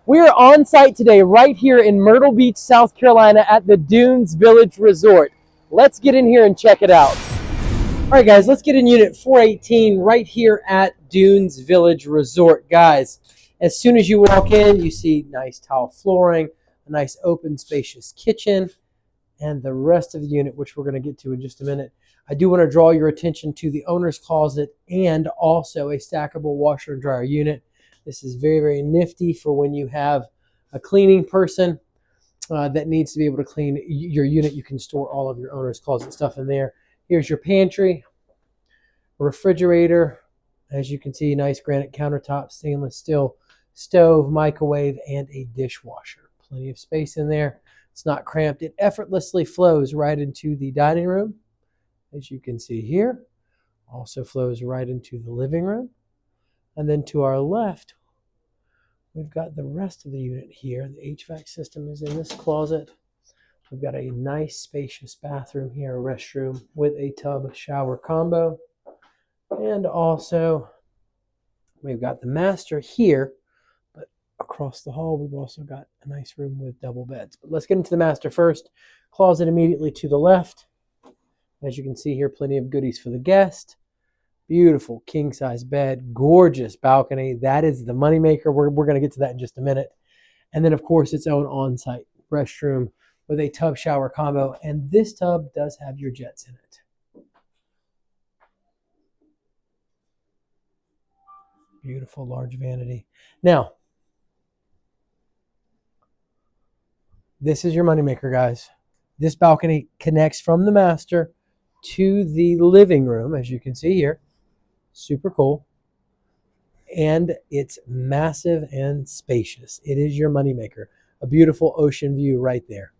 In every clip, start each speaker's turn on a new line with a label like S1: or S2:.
S1: We are on site today right here in Myrtle Beach, South Carolina at the Dunes Village Resort. Let's get in here and check it out. All right, guys, let's get in unit 418 right here at Dunes Village Resort. Guys, as soon as you walk in, you see nice tile flooring, a nice open, spacious kitchen, and the rest of the unit, which we're going to get to in just a minute. I do want to draw your attention to the owner's closet and also a stackable washer and dryer unit. This is very, very nifty for when you have a cleaning person that needs to be able to clean your unit. You can store all of your owner's closet stuff in there. Here's your pantry, refrigerator. As you can see, nice granite countertop, stainless steel stove, microwave, and a dishwasher. Plenty of space in there. It's not cramped. It effortlessly flows right into the dining room, as you can see here. Also flows right into the living room. And then to our left, we've got the rest of the unit here. The HVAC system is in this closet. We've got a nice spacious bathroom here, a restroom with a tub shower combo. And also, we've got the master here. Across the hall, we've also got a nice room with double beds. But let's get into the master first. Closet immediately to the left. As you can see here, plenty of goodies for the guest. Beautiful king-size bed, gorgeous balcony. That is the moneymaker. We're going to get to that in just a minute. And then, of course, its own on-site restroom with a tub shower combo. And this tub does have your jets in it. Beautiful large vanity. Now, this is your moneymaker, guys. This balcony connects from the master to the living room, as you can see here. Super cool. And it's massive and spacious. It is your moneymaker. A beautiful ocean view right there.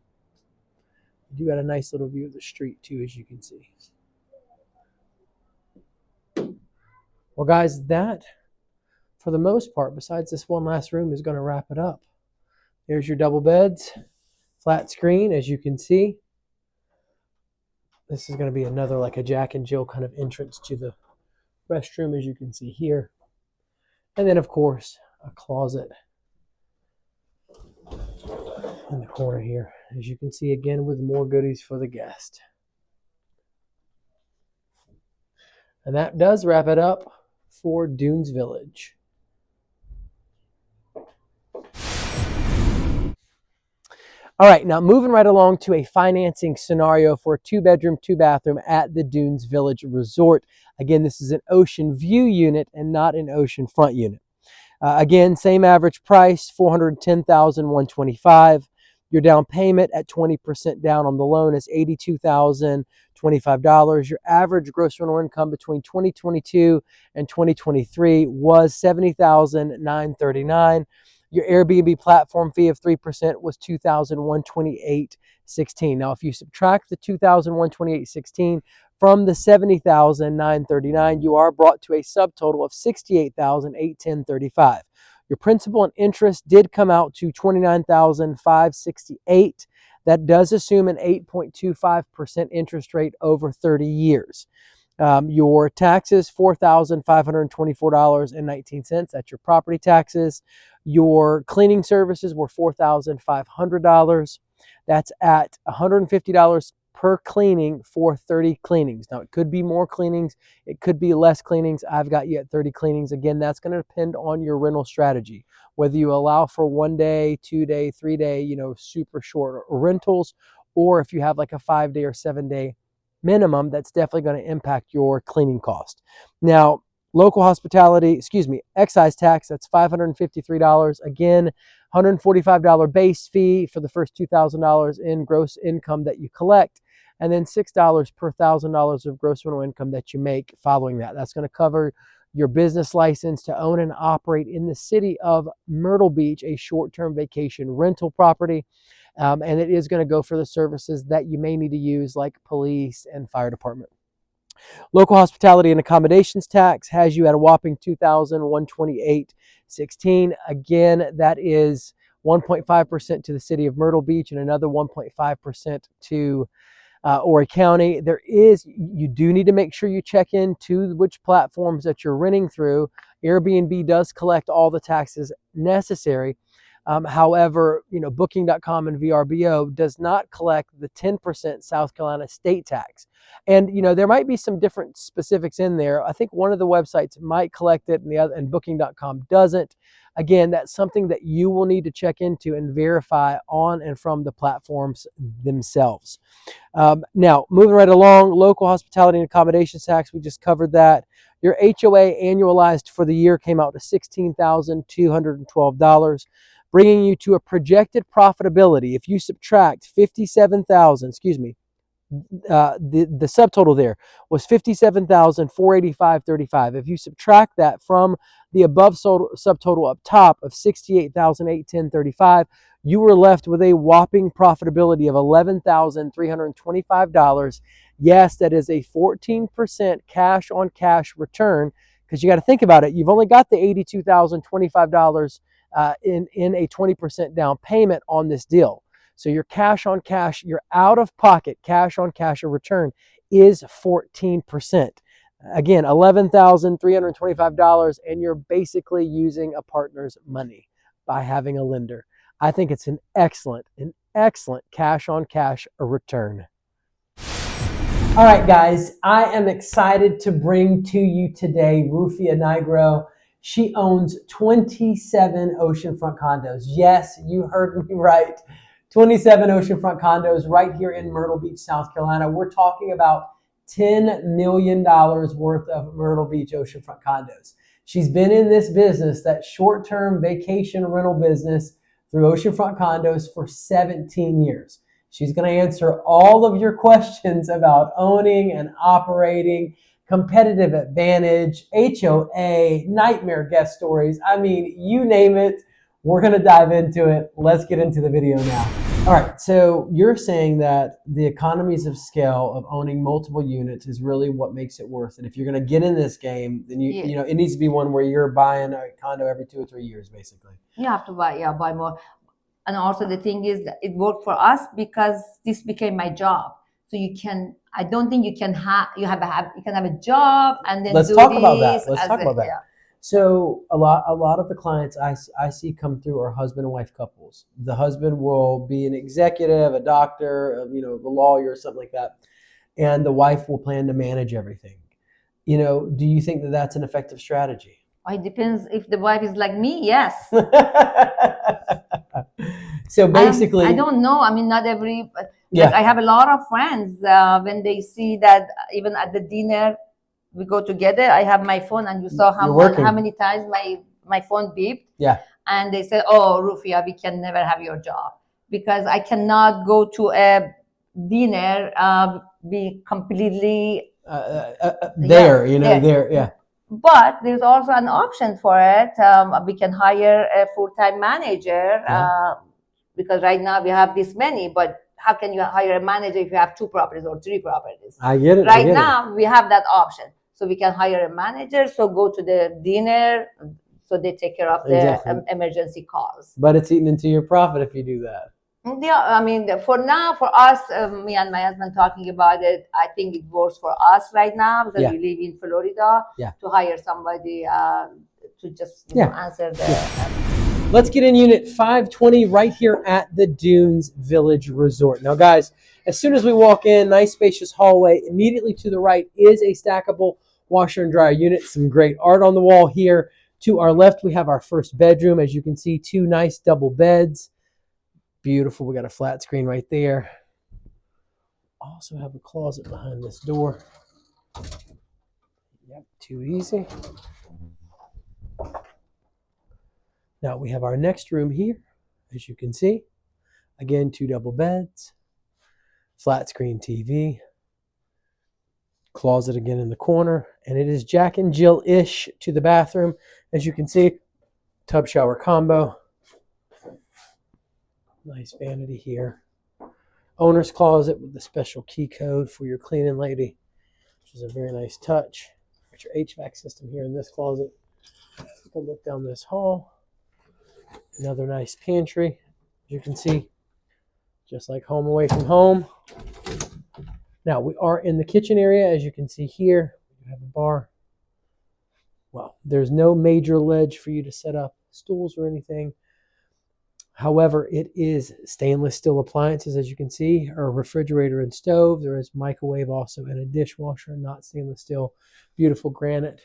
S1: You do got a nice little view of the street too, as you can see. Well, guys, that, for the most part, besides this one last room, is going to wrap it up. There's your double beds. Flat screen, as you can see. This is going to be another like a Jack and Jill kind of entrance to the restroom, as you can see here. And then, of course, a closet in the corner here, as you can see, again, with more goodies for the guest. And that does wrap it up for Dunes Village. All right, now moving right along to a financing scenario for a 2-bedroom, 2-bathroom at the Dunes Village Resort. Again, this is an ocean view unit and not an oceanfront unit. Again, same average price, $410,125. Your down payment at 20% down on the loan is $82,025. Your average gross rental income between 2022 and 2023 was $70,939. Your Airbnb platform fee of 3% was $2,128.16. Now, if you subtract the $2,128.16 from the $70,939, you are brought to a subtotal of $68,810.35. Your principal and interest did come out to $29,568. That does assume an 8.25% interest rate over 30 years. Your taxes, $4,524.19. That's your property taxes. Your cleaning services were $4,500. That's at $150 per cleaning for 30 cleanings. Now, it could be more cleanings. It could be less cleanings. I've got you at 30 cleanings. Again, that's going to depend on your rental strategy. Whether you allow for 1 day, 2 day, 3 day, super short rentals, or if you have like a 5 day or 7 day minimum, that's definitely going to impact your cleaning cost. Now, excise tax, that's $553. Again, $145 base fee for the first $2,000 in gross income that you collect, and then $6 per $1,000 of gross rental income that you make following that. That's going to cover your business license to own and operate in the city of Myrtle Beach, a short-term vacation rental property. And it is going to go for the services that you may need to use, like police and fire department. Local hospitality and accommodations tax has you at a whopping $2,128.16. Again, that is 1.5% to the city of Myrtle Beach and another 1.5% to Horry County. You do need to make sure you check into which platforms that you're renting through. Airbnb does collect all the taxes necessary. However, Booking.com and VRBO does not collect the 10% South Carolina state tax. And, there might be some different specifics in there. I think one of the websites might collect it and the other, and Booking.com doesn't. Again, that's something that you will need to check into and verify on and from the platforms themselves. Now, moving right along, local hospitality and accommodations tax, we just covered that. Your HOA annualized for the year came out to $16,212, bringing you to a projected profitability. If you subtract 57,000, the subtotal there was 57,485.35. If you subtract that from the above subtotal up top of 68,810.35, you were left with a whopping profitability of $11,325. Yes, that is a 14% cash on cash return, because you got to think about it. You've only got the $82,025 in a 20% down payment on this deal. So your cash on cash, your out of pocket cash on cash return is 14%. Again, $11,325, and you're basically using a partner's money by having a lender. I think it's an excellent cash on cash return. All right, guys, I am excited to bring to you today Rufia Nigro. She owns 27 oceanfront condos. Yes, you heard me right. 27 oceanfront condos right here in Myrtle Beach, South Carolina. We're talking about $10 million worth of Myrtle Beach oceanfront condos. She's been in this business, that short-term vacation rental business, through oceanfront condos for 17 years. She's going to answer all of your questions about owning and operating, competitive advantage, HOA, nightmare guest stories. I mean, you name it. We're going to dive into it. Let's get into the video now. All right, so you're saying that the economies of scale of owning multiple units is really what makes it worth it. If you're going to get in this game, then it needs to be one where you're buying a condo every 2 or 3 years, basically.
S2: You have to buy more. And also the thing is that it worked for us because this became my job. So I don't think you can have a job and then
S1: Let's
S2: do
S1: talk
S2: this.
S1: about that. Let's talk about that.
S2: Yeah.
S1: So a lot of the clients I see come through are husband and wife couples. The husband will be an executive, a doctor, the lawyer, something like that, and the wife will plan to manage everything. Do you think that that's an effective strategy?
S2: It depends. If the wife is like me, yes.
S1: So basically,
S2: I don't know. I mean, not every. I have a lot of friends when they see that even at the dinner we go together. I have my phone, and you saw how many times my phone beeped.
S1: Yeah.
S2: And they said, "Oh, Rufia, we can never have your job because I cannot go to a dinner be completely
S1: there. Yeah.
S2: But there's also an option for it. We can hire a full-time manager because right now we have this many, but how can you hire a manager if you have 2 properties or 3 properties?
S1: I get it.
S2: Right now we have that option. So we can hire a manager, so go to the dinner, so they take care of the emergency calls.
S1: But it's eating into your profit if you do that.
S2: Yeah, I mean, for now, for us, me and my husband talking about it, I think it works for us right now because we live in Florida to hire somebody to just answer the...
S1: Let's get in unit 520 right here at the Dunes Village Resort. Now, guys, as soon as we walk in, nice spacious hallway. Immediately to the right is a stackable washer and dryer unit. Some great art on the wall here. To our left, we have our first bedroom. As you can see, 2 nice double beds. Beautiful. We got a flat screen right there. Also have a closet behind this door. Yep, too easy. Now we have our next room here, as you can see. Again, 2 double beds, flat screen TV, closet again in the corner, and it is Jack and Jill-ish to the bathroom. As you can see, tub shower combo. Nice vanity here. Owner's closet with the special key code for your cleaning lady, which is a very nice touch. Got your HVAC system here in this closet. You can look down this hall. Another nice pantry, as you can see, just like home away from home. Now we are in the kitchen area, as you can see here. We have a bar. Well, there's no major ledge for you to set up stools or anything. However, it is stainless steel appliances, as you can see, or a refrigerator and stove. There is microwave also and a dishwasher, not stainless steel, beautiful granite.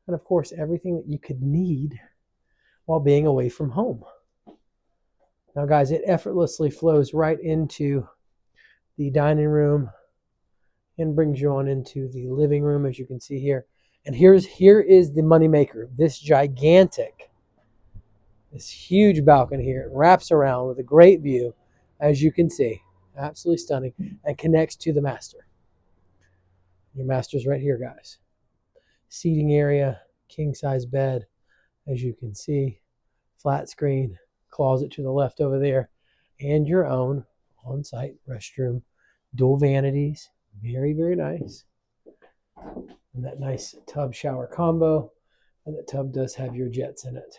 S1: And of course, everything that you could need while being away from home. Now, guys, it effortlessly flows right into the dining room and brings you on into the living room, as you can see here. And here is the moneymaker. This huge balcony here. It wraps around with a great view, as you can see. Absolutely stunning. And connects to the master. Your master's right here, guys. Seating area, king-size bed, as you can see. Flat screen, closet to the left over there. And your own on-site restroom. Dual vanities. Very, very nice. And that nice tub shower combo. And the tub does have your jets in it.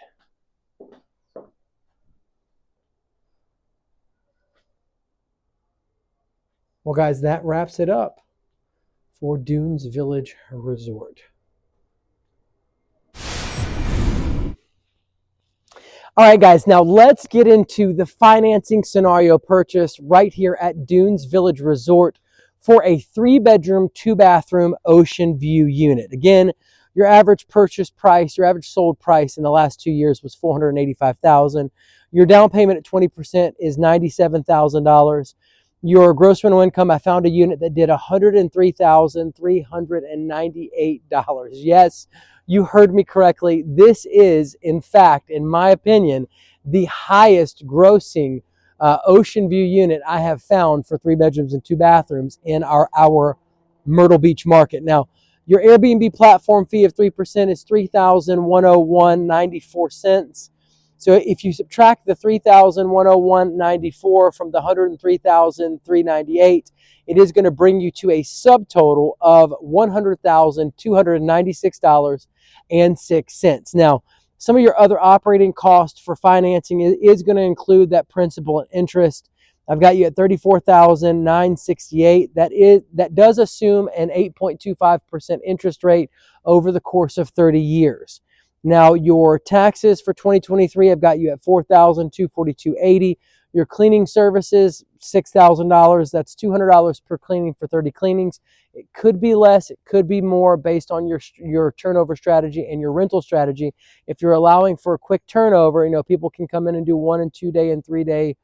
S1: Well, guys, that wraps it up for Dunes Village Resort. All right, guys, now let's get into the financing scenario purchase right here at Dunes Village Resort for a 3-bedroom, 2-bathroom ocean view unit. Again, your average purchase price, your average sold price in the last 2 years was $485,000. Your down payment at 20% is $97,000. Your gross rental income, I found a unit that did $103,398. Yes, you heard me correctly. This is, in fact, in my opinion, the highest grossing ocean view unit I have found for 3 bedrooms and 2 bathrooms in our Myrtle Beach market. Now, your Airbnb platform fee of 3% is $3,101.94. So if you subtract the $3,101.94 from the $103,398, it is going to bring you to a subtotal of $100,296.06. Now, some of your other operating costs for financing is going to include that principal and interest. I've got you at $34,968. That does assume an 8.25% interest rate over the course of 30 years. Now, your taxes for 2023, I've got you at $4,242.80. Your cleaning services, $6,000. That's $200 per cleaning for 30 cleanings. It could be less, it could be more based on your turnover strategy and your rental strategy. If you're allowing for a quick turnover, people can come in and do 1 and 2 day and 3 day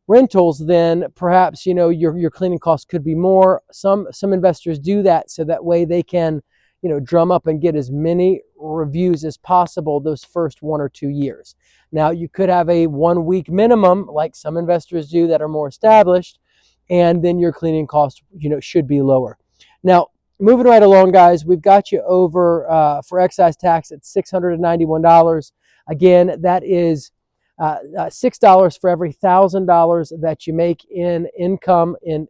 S1: rentals, then perhaps your cleaning costs could be more. Some investors do that so that way they can drum up and get as many reviews as possible those first 1 or 2 years. Now, you could have a 1 week minimum like some investors do that are more established, and then your cleaning costs should be lower. Now, moving right along, guys, we've got you over for excise tax at $691. Again, that is $6 for every $1,000 that you make in income, in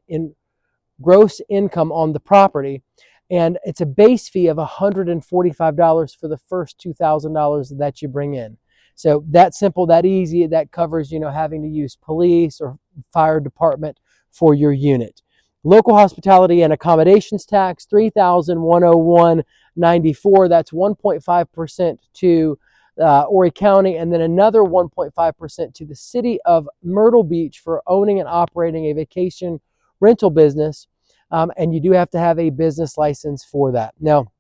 S1: gross income on the property. And it's a base fee of $145 for the first $2,000 that you bring in. So that simple, that easy, that covers, having to use police or fire department for your unit. Local hospitality and accommodations tax, $3,101.94. That's 1.5% to Horry County, and then another 1.5% to the city of Myrtle Beach for owning and operating a vacation rental business. And you do have to have a business license for that. Now,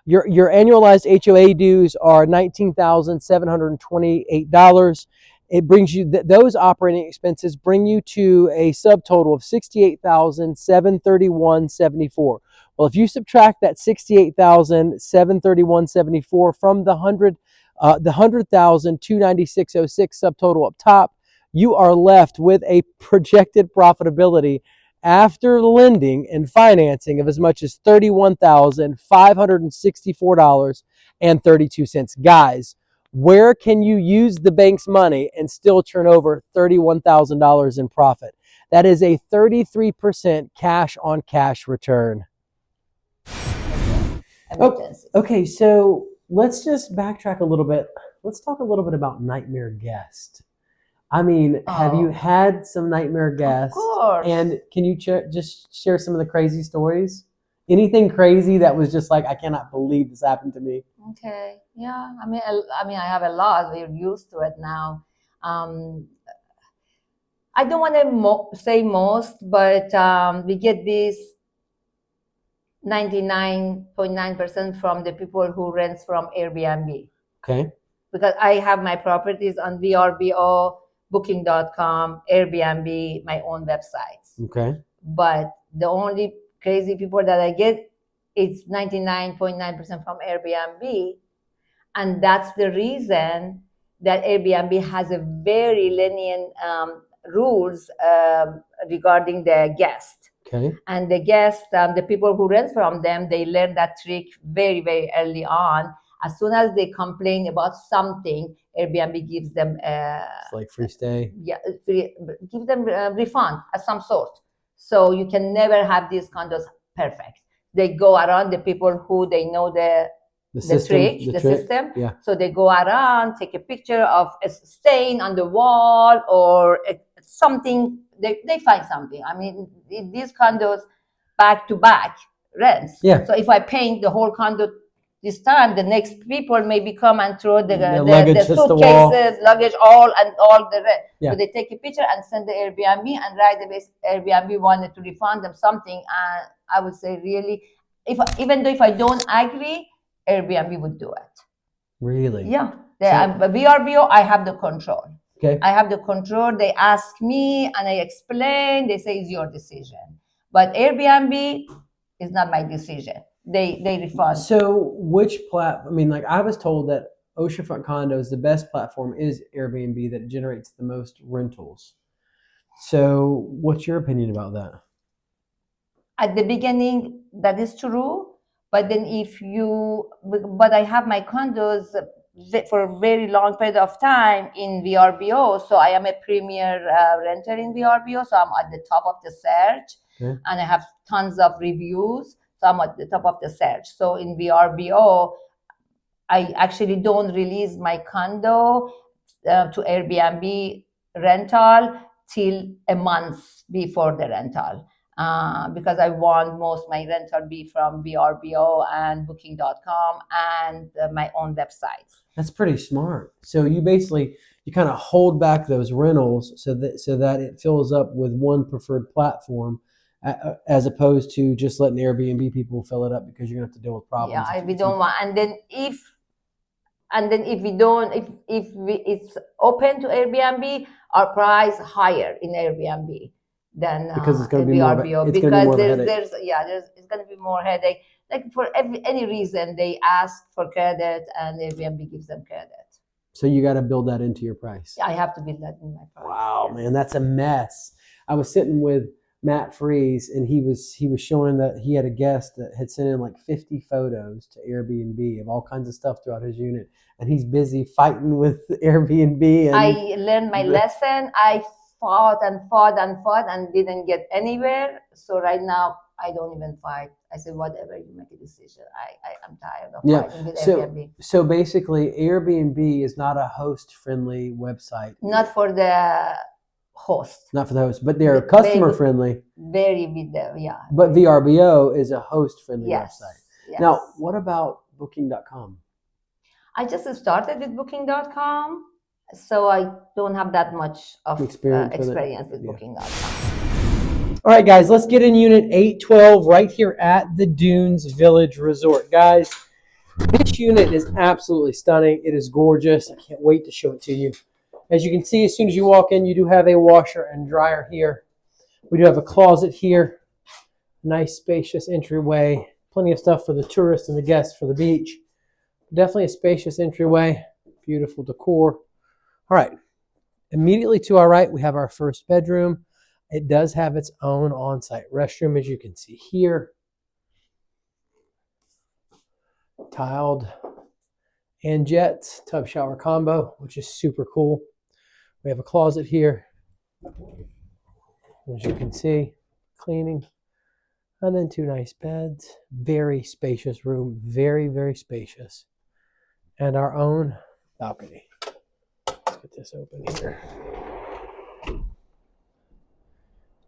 S1: your annualized HOA dues are $19,728. It brings you, those operating expenses bring you to a subtotal of $68,731.74. Well, if you subtract that $68,731.74 from the $100,296.06 subtotal up top, you are left with a projected profitability after lending and financing of as much as $31,564.32. Guys, where can you use the bank's money and still turn over $31,000 in profit? That is a 33% cash on cash return. Okay, so let's just backtrack a little bit. Let's talk a little bit about nightmare guest. I mean, have you had some nightmare guests?
S2: Of course.
S1: And can you just share some of the crazy stories? Anything crazy that was just like, I cannot believe this happened to me?
S2: Okay. Yeah. I mean, I have a lot. We're used to it now. I don't want to say most, but we get this 99.9% from the people who rents from Airbnb.
S1: Okay.
S2: Because I have my properties on VRBO, Booking.com, Airbnb, my own websites.
S1: Okay.
S2: But the only crazy people that I get, it's 99.9% from Airbnb. And that's the reason that Airbnb has a very lenient rules regarding the guest.
S1: Okay.
S2: And the guests, the people who rent from them, they learn that trick very, very early on. As soon as they complain about something, Airbnb gives them
S1: It's like free stay.
S2: Yeah, give them a refund of some sort. So you can never have these condos perfect. They go around the people who they know the system.
S1: Yeah.
S2: So they go around, take a picture of a stain on the wall or something. They find something. I mean, these condos back to back rents.
S1: Yeah.
S2: So if I paint the whole condo this time, the next people maybe come and throw the suitcases, luggage, all the rest.
S1: Yeah.
S2: So they take a picture and send the Airbnb, and right away Airbnb wanted to refund them something. And I would say really, even though if I don't agree, Airbnb would do it.
S1: Really?
S2: Yeah. VRBO, I have the control.
S1: Okay.
S2: I have the control. They ask me and I explain. They say it's your decision. But Airbnb is not my decision. They refund.
S1: So which I mean, like I was told that Oceanfront Condos, the best platform is Airbnb that generates the most rentals. So what's your opinion about that?
S2: At the beginning, that is true. But then but I have my condos for a very long period of time in VRBO. So I am a premier renter in VRBO. So I'm at the top of the search.
S1: Okay.
S2: And I have tons of reviews. So I'm at the top of the search. So in VRBO, I actually don't release my condo to Airbnb rental till a month before the rental. Because I want most my rental be from VRBO and Booking.com and my own websites.
S1: That's pretty smart. So you basically kind of hold back those rentals so that it fills up with one preferred platform, as opposed to just letting Airbnb people fill it up because you're gonna have to deal with problems.
S2: Yeah, we don't want. And then if we don't, if it's open to Airbnb, our price higher in Airbnb than
S1: because it's going to be
S2: VRBO.
S1: It's going to be more of a headache.
S2: It's going to be more headache. Like for any reason, they ask for credit and Airbnb gives them credit.
S1: So you got to build that into your price.
S2: I have to build that in my price.
S1: Wow, yes. Man, that's a mess. I was sitting with Matt Freeze, and he was showing that he had a guest that had sent in like 50 photos to Airbnb of all kinds of stuff throughout his unit, and he's busy fighting with Airbnb. And
S2: I learned my lesson. I fought and didn't get anywhere. So right now I don't even fight. I say whatever, you make a decision. I'm tired of fighting with Airbnb.
S1: So basically, Airbnb is not a host-friendly website.
S2: Not for the host.
S1: Not for the host, but they're customer-friendly.
S2: Very with them, yeah.
S1: But VRBO is a host-friendly website.
S2: Yes.
S1: Now, what about Booking.com?
S2: I just started with Booking.com, so I don't have that much of experience with Booking.com.
S1: All right, guys, let's get in Unit 812 right here at the Dunes Village Resort. Guys, this unit is absolutely stunning. It is gorgeous. I can't wait to show it to you. As you can see, as soon as you walk in, you do have a washer and dryer here. We do have a closet here. Nice, spacious entryway. Plenty of stuff for the tourists and the guests for the beach. Definitely a spacious entryway. Beautiful decor. All right. Immediately to our right, we have our first bedroom. It does have its own on-site restroom, as you can see here. Tiled and jets, tub shower combo, which is super cool. We have a closet here, as you can see, cleaning. And then two nice beds. Very spacious room, very, very spacious. And our own balcony. Let's get this open here.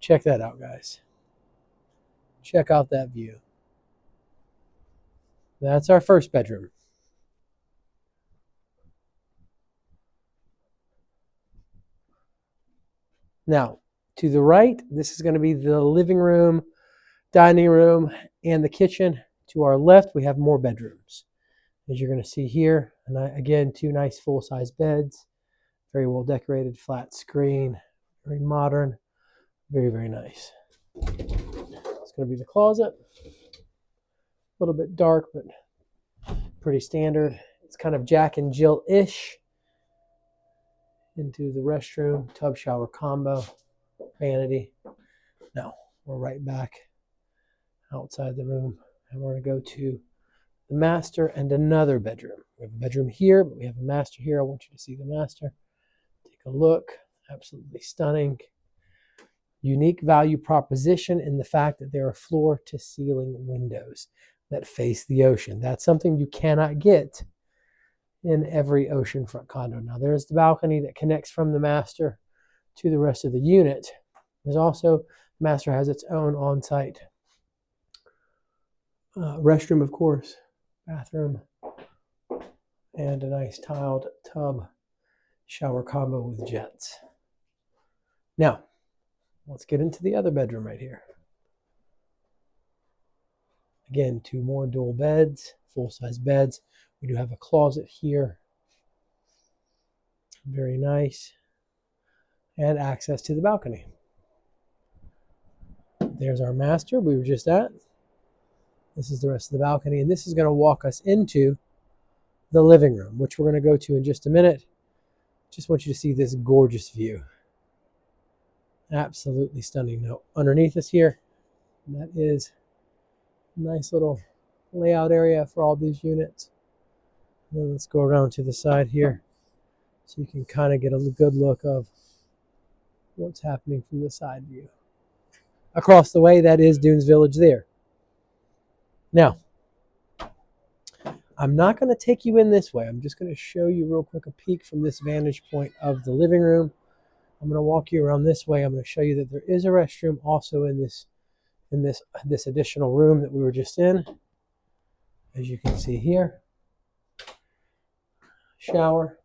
S1: Check that out, guys. Check out that view. That's our first bedroom. Now, to the right, this is going to be the living room, dining room, and the kitchen. To our left, we have more bedrooms. As you're going to see here, and again, 2 nice full-size beds, very well decorated, flat screen, very modern, very, very nice. It's going to be the closet. A little bit dark, but pretty standard. It's kind of Jack and Jill-ish. Into the restroom, tub shower combo, vanity. Now, we're right back outside the room, and we're going to go to the master and another bedroom. We have a bedroom here, but we have a master here. I want you to see the master. Take a look. Absolutely stunning. Unique value proposition in the fact that there are floor-to-ceiling windows that face the ocean. That's something you cannot get in every oceanfront condo. Now, there's the balcony that connects from the master to the rest of the unit. There's also, the master has its own on-site restroom, of course, bathroom, and a nice tiled tub shower combo with jets. Now, let's get into the other bedroom right here. Again, 2 more dual beds, full-size beds. We do have a closet here. Very nice. And access to the balcony. There's our master we were just at. This is the rest of the balcony, and this is going to walk us into the living room, which we're going to go to in just a minute. Just want you to see this gorgeous view. Absolutely stunning. Now, underneath us here, that is a nice little layout area for all these units. And then let's go around to the side here so you can kind of get a good look of what's happening from the side view. Across the way, that is Dunes Village there. Now, I'm not going to take you in this way. I'm just going to show you real quick a peek from this vantage point of the living room. I'm going to walk you around this way. I'm going to show you that there is a restroom also in this additional room that we were just in. As you can see here, shower.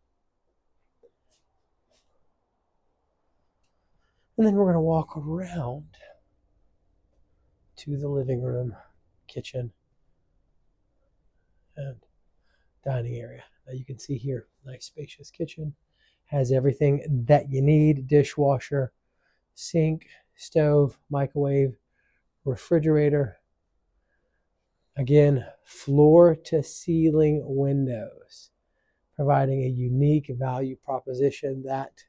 S1: And then we're going to walk around to the living room, kitchen, and dining area. Now you can see here, nice spacious kitchen. Has everything that you need: dishwasher, sink, stove, microwave, refrigerator. Again, floor to ceiling windows, providing a unique value proposition that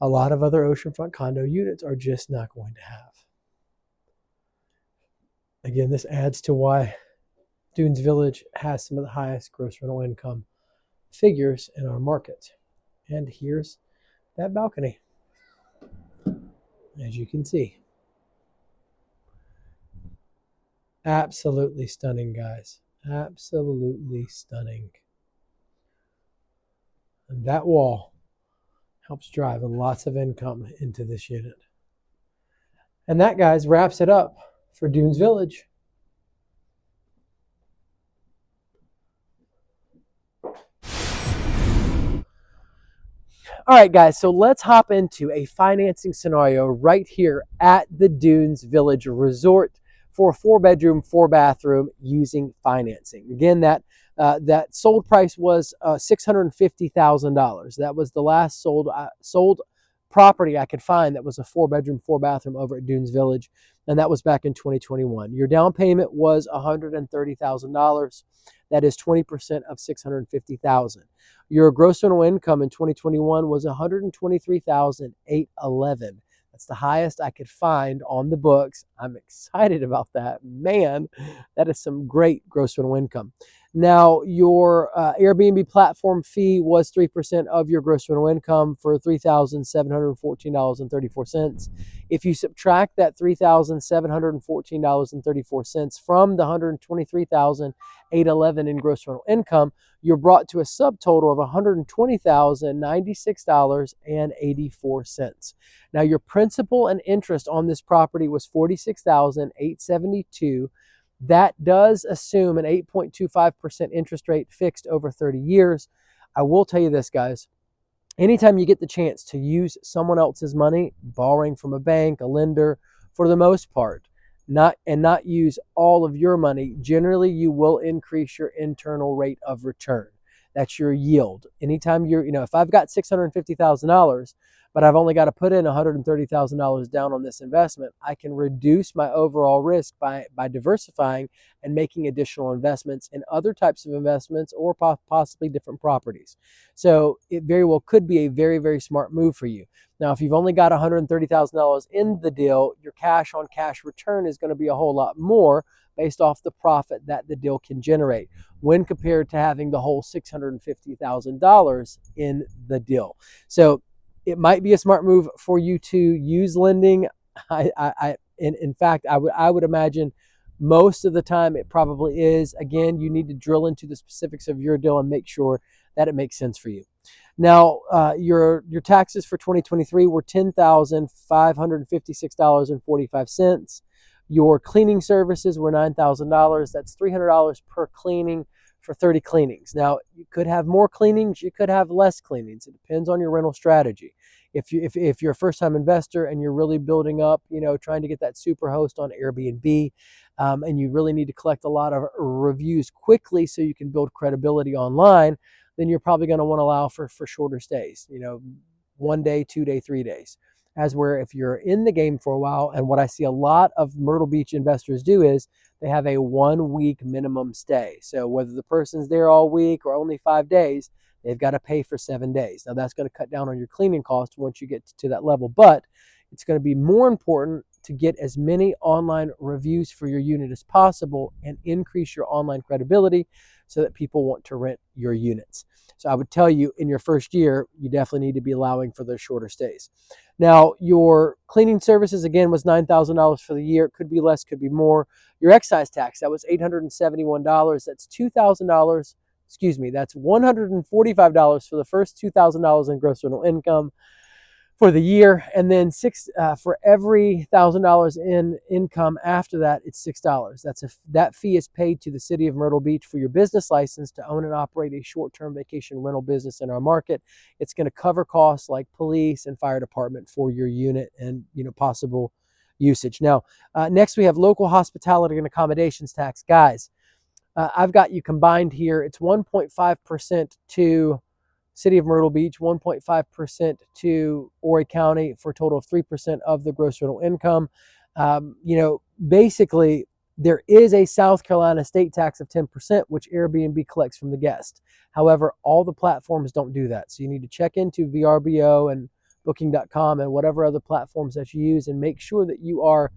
S1: a lot of other oceanfront condo units are just not going to have. Again, this adds to why Dunes Village has some of the highest gross rental income figures in our market. And here's that balcony, as you can see. Absolutely stunning, guys. Absolutely stunning. And that wall helps drive lots of income into this unit. And that, guys, wraps it up for Dunes Village. All right, guys, so let's hop into a financing scenario right here at the Dunes Village Resort for a 4-bedroom, 4-bathroom using financing. Again, that sold price was $650,000. That was the last sold property I could find that was a 4-bedroom, 4-bathroom over at Dunes Village, and that was back in 2021. Your down payment was $130,000. That is 20% of $650,000. Your gross rental income in 2021 was $123,811. That's the highest I could find on the books. I'm excited about that. Man, that is some great gross rental income. Now, your Airbnb platform fee was 3% of your gross rental income for $3,714.34. If you subtract that $3,714.34 from the $123,811 in gross rental income, you're brought to a subtotal of $120,096.84. Now, your principal and interest on this property was $46,872. That does assume an 8.25% interest rate fixed over 30 years. I will tell you this, guys. anytime you get the chance to use someone else's money, borrowing from a bank, a lender, for the most part, not use all of your money, generally you will increase your internal rate of return. That's your yield. Anytime if I've got $650,000, but I've only got to put in $130,000 down on this investment, I can reduce my overall risk by diversifying and making additional investments in other types of investments or possibly different properties. So it very well could be a very, very smart move for you. Now, if you've only got $130,000 in the deal, your cash on cash return is going to be a whole lot more based off the profit that the deal can generate when compared to having the whole $650,000 in the deal. So it might be a smart move for you to use lending. In fact, I would imagine most of the time it probably is. Again, you need to drill into the specifics of your deal and make sure that it makes sense for you. Now, your taxes for 2023 were $10,556.45. Your cleaning services were $9,000. That's $300 per cleaning for 30 cleanings. Now, you could have more cleanings, you could have less cleanings. It depends on your rental strategy. If you're a first-time investor and you're really building up, trying to get that super host on Airbnb, and you really need to collect a lot of reviews quickly so you can build credibility online, then you're probably going to want to allow for shorter stays, 1 day, 2 day, 3 days. As where if you're in the game for a while, and what I see a lot of Myrtle Beach investors do is they have a 1 week minimum stay. So whether the person's there all week or only 5 days, they've got to pay for 7 days. Now that's going to cut down on your cleaning costs once you get to that level, but it's going to be more important to get as many online reviews for your unit as possible and increase your online credibility so that people want to rent your units. So I would tell you in your first year, you definitely need to be allowing for those shorter stays. Now, your cleaning services, again, was $9,000 for the year. It could be less, could be more. Your excise tax, that was $871. That's $2,000. Excuse me, that's $145 for the first $2,000 in gross rental income for the year, and then for every $1,000 in income after that, it's $6. That fee is paid to the city of Myrtle Beach for your business license to own and operate a short-term vacation rental business in our market. It's going to cover costs like police and fire department for your unit and possible usage. Now, next we have local hospitality and accommodations tax, guys. I've got you combined here. It's 1.5% to City of Myrtle Beach, 1.5% to Horry County for a total of 3% of the gross rental income. Basically, there is a South Carolina state tax of 10%, which Airbnb collects from the guest. However, all the platforms don't do that. So you need to check into VRBO and Booking.com and whatever other platforms that you use and make sure that you are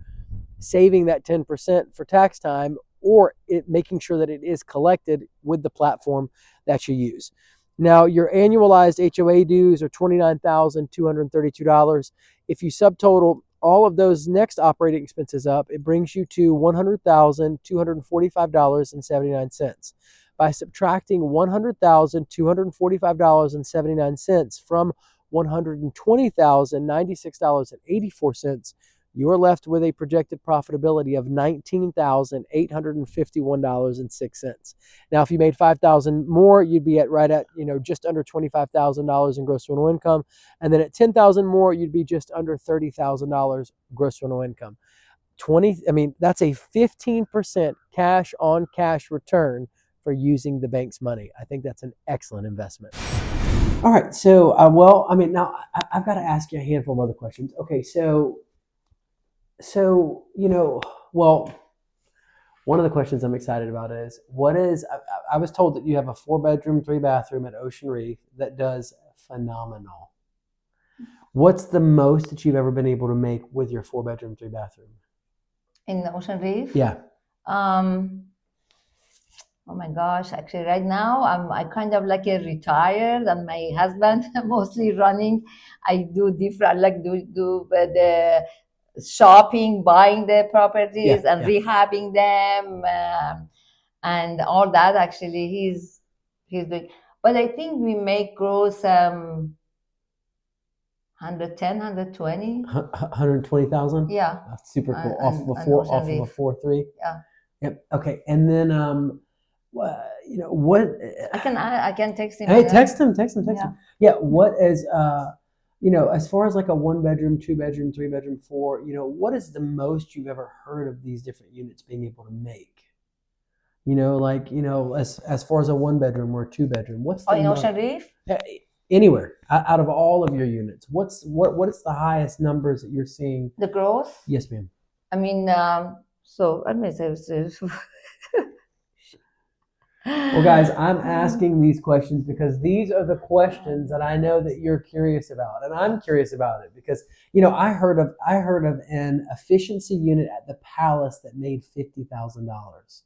S1: saving that 10% for tax time, or making sure that it is collected with the platform that you use. Now, your annualized HOA dues are $29,232. If you subtotal all of those next operating expenses up, it brings you to $100,245.79. By subtracting $100,245.79 from $120,096.84, you are left with a projected profitability of $19,851.06. Now, if you made $5,000 more, you'd be right at just under $25,000 in gross rental income, and then at $10,000 more, you'd be just under $30,000 gross rental income. That's a 15% cash on cash return for using the bank's money. I think that's an excellent investment. All right, so now I've got to ask you a handful of other questions. Okay, so one of the questions I'm excited about is I was told that you have a 4-bedroom, 3-bathroom at Ocean Reef that does phenomenal. What's the most that you've ever been able to make with your 4-bedroom, 3-bathroom?
S2: In the Ocean Reef?
S1: Yeah.
S2: Oh my gosh, actually right now I kind of like retired and my husband mostly running. I do different, do the shopping, buying the properties and rehabbing them and all that. Actually he's doing, but I think we make gross 110, 120.
S1: 120,000?
S2: Yeah.
S1: That's super cool. Off of a 4.3?
S2: Yeah.
S1: Yep. Okay. And then what?
S2: I can text him.
S1: Hey, text him.
S2: Yeah.
S1: Yeah. What is as far as like a 1 bedroom, 2 bedroom, 3 bedroom, four, what is the most you've ever heard of these different units being able to make? As far as a 1 bedroom or a 2 bedroom, what's the
S2: in
S1: most?
S2: Ocean Reef?
S1: Anywhere out of all of your units, what is the highest numbers that you're seeing?
S2: The growth?
S1: Yes, ma'am.
S2: I mean, so let me say.
S1: Well, guys, I'm asking these questions because these are the questions that I know that you're curious about, and I'm curious about it because I heard of an efficiency unit at the Palace that made $50,000.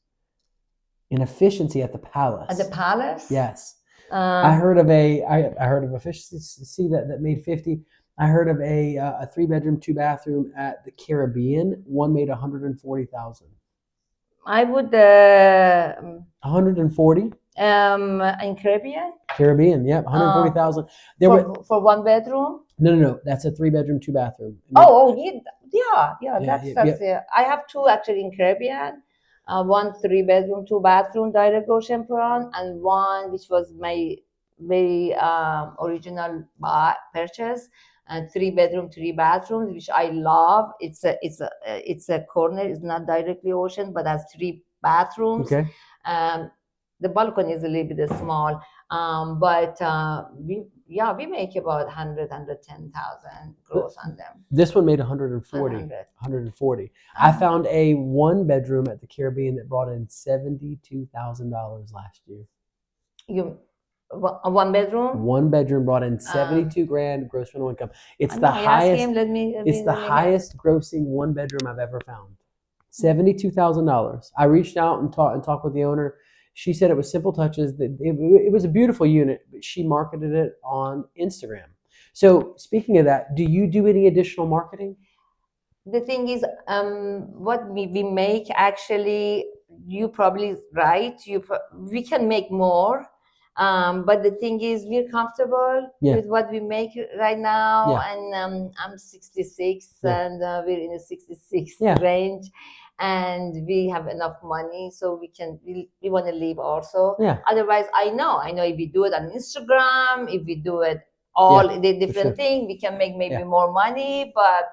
S1: An efficiency at the Palace.
S2: At the Palace?
S1: Yes. I heard of efficiency that made 50. I heard of a 3 bedroom, 2 bathroom at the Caribbean. One made 140,000.
S2: I would
S1: 140.
S2: In Caribbean.
S1: Caribbean, yeah, 140,000.
S2: For 1 bedroom.
S1: No. That's a 3 bedroom, 2 bathroom.
S2: Yeah. That's I have two actually in Caribbean. One 3 bedroom, 2 bathroom, direct oceanfront, and one which was my very original purchase, and 3 bedroom, 3 bathrooms, which I love. It's a corner. It's not directly ocean, but has 3 bathrooms.
S1: Okay.
S2: The balcony is a little bit small, but we make about 110,000 gross on them.
S1: This one made 140. I found a 1 bedroom at the Caribbean that brought in $72,000 last year.
S2: A 1 bedroom?
S1: 1 bedroom brought in 72 grand gross rental income. It's the highest. It's the highest grossing 1 bedroom I've ever found. $72,000. I reached out and talked with the owner. She said it was simple touches. That it was a beautiful unit, but she marketed it on Instagram. So speaking of that, do you do any additional marketing?
S2: The thing is, what we make actually, you probably right. We can make more, but the thing is, we're comfortable with what we make right now. And I'm 66, and we're in the 66 range. And we have enough money, so we want to live also. Otherwise, I know if we do it on Instagram, if we do it all the different things, we can make maybe more money. But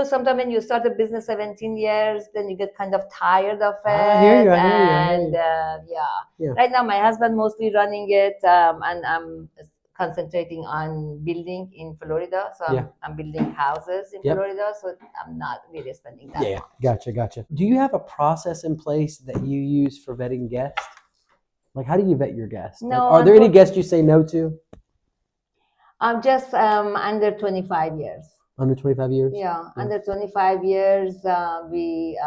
S2: sometimes when you start a business 17 years, then you get kind of tired of it.
S1: I hear you.
S2: And right now my husband mostly running it, and I'm concentrating on building in Florida. So I'm building houses in Florida, so I'm not really spending that much.
S1: Gotcha. Do you have a process in place that you use for vetting guests? Like, how do you vet your guests?
S2: No.
S1: Are there any guests you say no to?
S2: I'm just under 25 years.
S1: Under 25 years?
S2: Yeah, under 25 years, we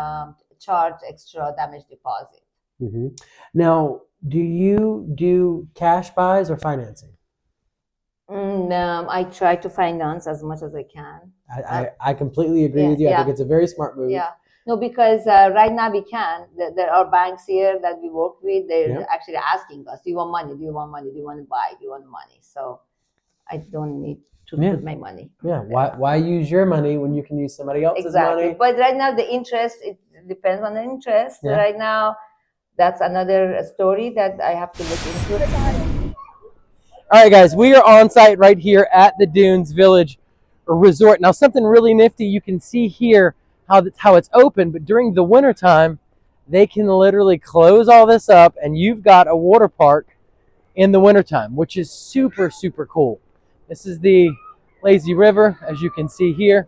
S2: charge extra damage deposit.
S1: Mm-hmm. Now, do you do cash buys or financing?
S2: I try to finance as much as I can.
S1: I completely agree with you. I think it's a very smart move.
S2: Yeah. No, because right now we can. There are banks here that we work with. They're actually asking us, do you want money? Do you want money? Do you want to buy? Do you want money? So I don't need to put my money.
S1: Yeah. Why use your money when you can use somebody else's money?
S2: But right now the interest, it depends on the interest. Yeah. Right now, that's another story that I have to look into.
S1: All right, guys, we are on site right here at the Dunes Village Resort. Now, something really nifty, you can see here how it's open, but during the wintertime, they can literally close all this up, and you've got a water park in the wintertime, which is super, super cool. This is the Lazy River, as you can see here.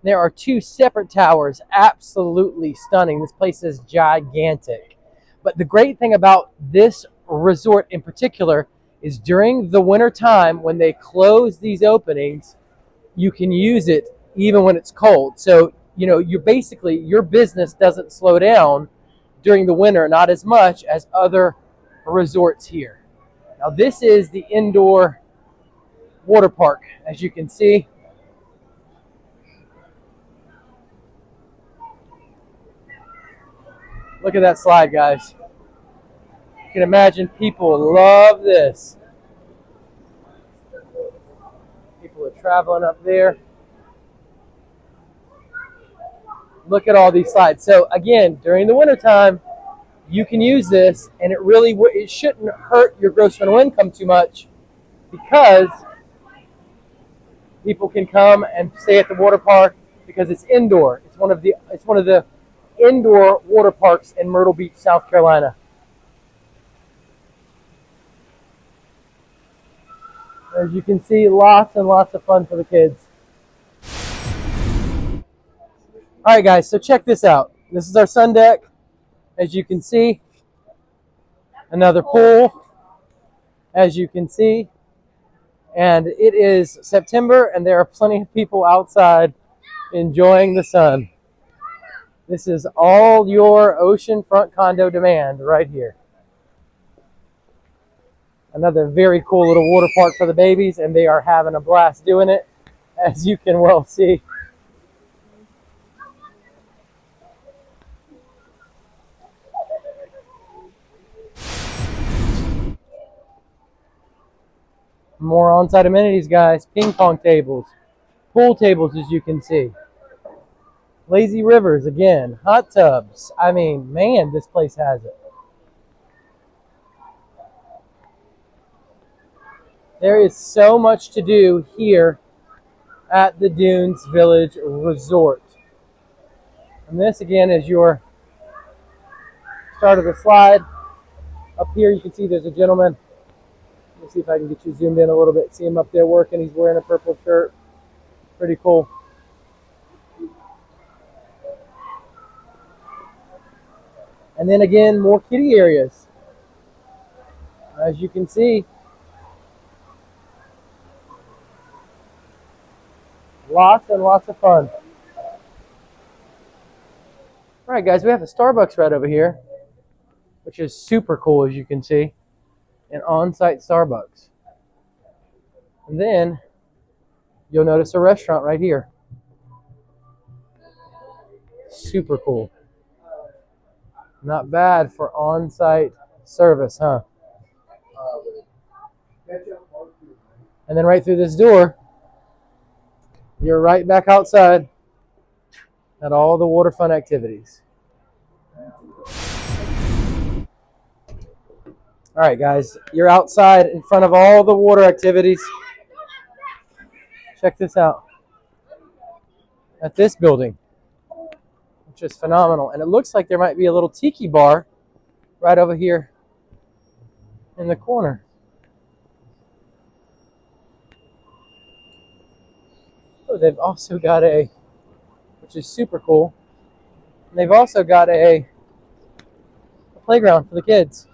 S1: There are two separate towers, absolutely stunning. This place is gigantic. But the great thing about this resort in particular is during the winter time when they close these openings, you can use it even when it's cold. So, your business doesn't slow down during the winter, not as much as other resorts here. Now, this is the indoor water park, as you can see. Look at that slide, guys. You can imagine people love this. People are traveling up there. Look at all these slides. So again, during the wintertime, you can use this, and it shouldn't hurt your gross rental income too much, because people can come and stay at the water park because it's indoor. It's one of the indoor water parks in Myrtle Beach, South Carolina. As you can see, lots and lots of fun for the kids. All right, guys, so check this out. This is our sun deck. As you can see, another pool, as you can see. And it is September, and there are plenty of people outside enjoying the sun. This is all your oceanfront condo demand right here. Another very cool little water park for the babies, and they are having a blast doing it, as you can well see. More on-site amenities, guys. Ping pong tables, pool tables, as you can see. Lazy rivers, again. Hot tubs. I mean, man, this place has it. There is so much to do here at the Dunes Village Resort. And this, again, is your start of the slide. Up here, you can see there's a gentleman. Let me see if I can get you zoomed in a little bit. See him up there working. He's wearing a purple shirt. Pretty cool. And then again, more kiddie areas. As you can see, lots and lots of fun. All right, guys, we have a Starbucks right over here, which is super cool, as you can see. An on-site Starbucks. And then you'll notice a restaurant right here. Super cool. Not bad for on-site service, huh? And then right through this door, you're right back outside at all the waterfront activities. All right, guys, you're outside in front of all the water activities. Check this out. At this building, which is phenomenal. And it looks like there might be a little tiki bar right over here in the corner. Oh, they've also got which is super cool, they've also got a playground for the kids.